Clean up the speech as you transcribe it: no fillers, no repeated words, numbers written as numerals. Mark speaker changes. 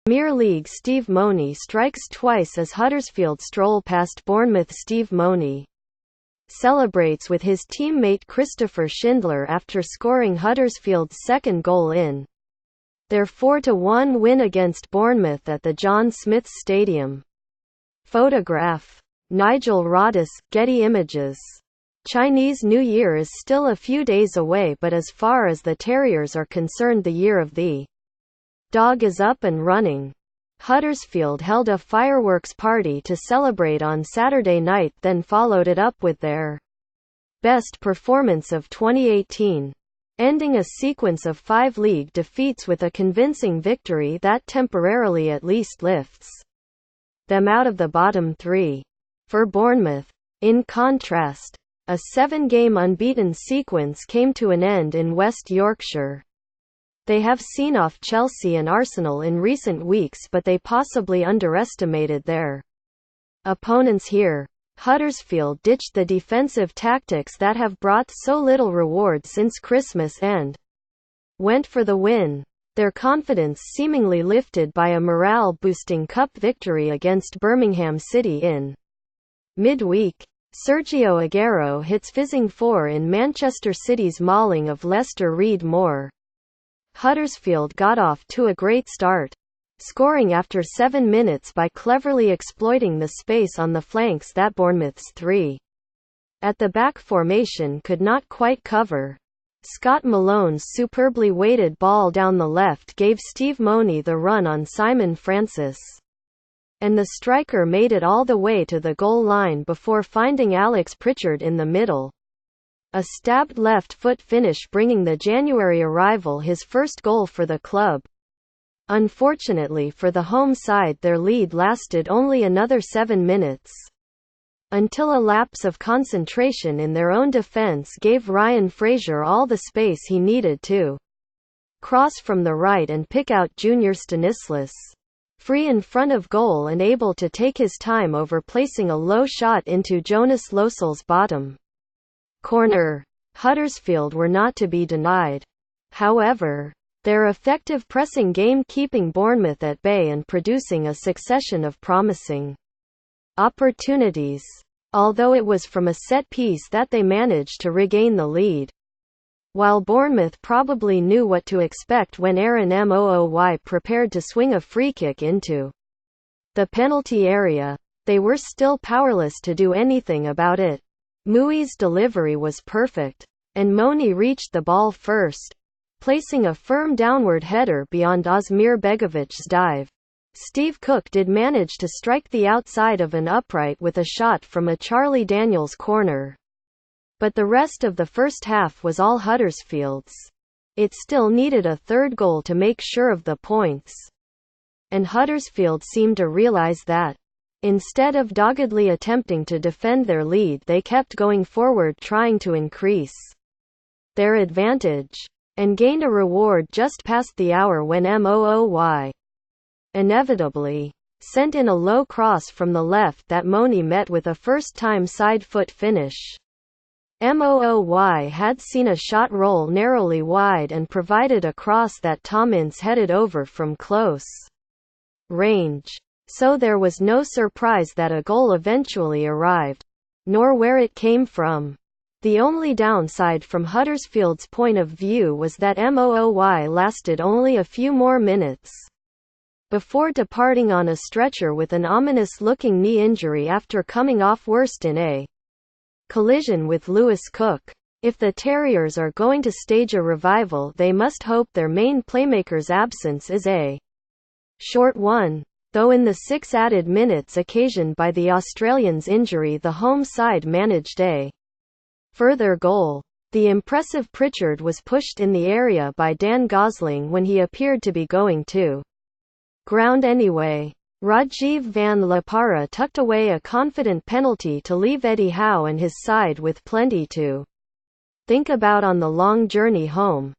Speaker 1: Premier League Steve Mouni strikes twice as Huddersfield stroll past Bournemouth. Steve Mouni celebrates with his teammate Christopher Schindler after scoring Huddersfield's second goal in their 4-1 win against Bournemouth at the John Smiths Stadium. Photograph. Nigel Rodis, Getty Images. Chinese New Year is still a few days away, but as far as the Terriers are concerned, the year of the dog is up and running. Huddersfield held a fireworks party to celebrate on Saturday night, then followed it up with their best performance of 2018, ending a sequence of 5 league defeats with a convincing victory that temporarily at least lifts them out of the bottom 3. For Bournemouth, in contrast, a 7-game unbeaten sequence came to an end in West Yorkshire. They have seen off Chelsea and Arsenal in recent weeks, but they possibly underestimated their opponents here. Huddersfield ditched the defensive tactics that have brought so little reward since Christmas and went for the win, their confidence seemingly lifted by a morale-boosting cup victory against Birmingham City in midweek. Sergio Aguero hits fizzing 4 in Manchester City's mauling of Leicester. Read more. Huddersfield got off to a great start, scoring after 7 minutes by cleverly exploiting the space on the flanks that Bournemouth's 3 at the back formation could not quite cover. Scott Malone's superbly weighted ball down the left gave Steve Mouni the run on Simon Francis, and the striker made it all the way to the goal line before finding Alex Pritchard in the middle. A stabbed left-foot finish bringing the January arrival his first goal for the club. Unfortunately for the home side, their lead lasted only another 7 minutes, until a lapse of concentration in their own defence gave Ryan Fraser all the space he needed to cross from the right and pick out Junior Stanislas free in front of goal and able to take his time over placing a low shot into Jonas Losel's bottom corner. Huddersfield were not to be denied, however, their effective pressing game keeping Bournemouth at bay and producing a succession of promising opportunities, although it was from a set piece that they managed to regain the lead. While Bournemouth probably knew what to expect when Aaron Moui prepared to swing a free kick into the penalty area, they were still powerless to do anything about it. Moui's delivery was perfect, and Mouni reached the ball first, placing a firm downward header beyond Osmir Begovic's dive. Steve Cook did manage to strike the outside of an upright with a shot from a Charlie Daniels corner. But the rest of the first half was all Huddersfield's. It still needed a third goal to make sure of the points, and Huddersfield seemed to realise that. Instead of doggedly attempting to defend their lead, they kept going forward trying to increase their advantage, and gained a reward just past the hour when Moui inevitably sent in a low cross from the left that Mouni met with a first-time side-foot finish. Moui had seen a shot roll narrowly wide and provided a cross that Tom Ince headed over from close range. So there was no surprise that a goal eventually arrived, nor where it came from. The only downside from Huddersfield's point of view was that Moui lasted only a few more minutes before departing on a stretcher with an ominous-looking knee injury after coming off worst in a collision with Lewis Cook. If the Terriers are going to stage a revival, they must hope their main playmaker's absence is a short one. Though in the 6 added minutes occasioned by the Australian's injury, the home side managed a further goal. The impressive Pritchard was pushed in the area by Dan Gosling when he appeared to be going to ground anyway. Rajiv van La Parra tucked away a confident penalty to leave Eddie Howe and his side with plenty to think about on the long journey home.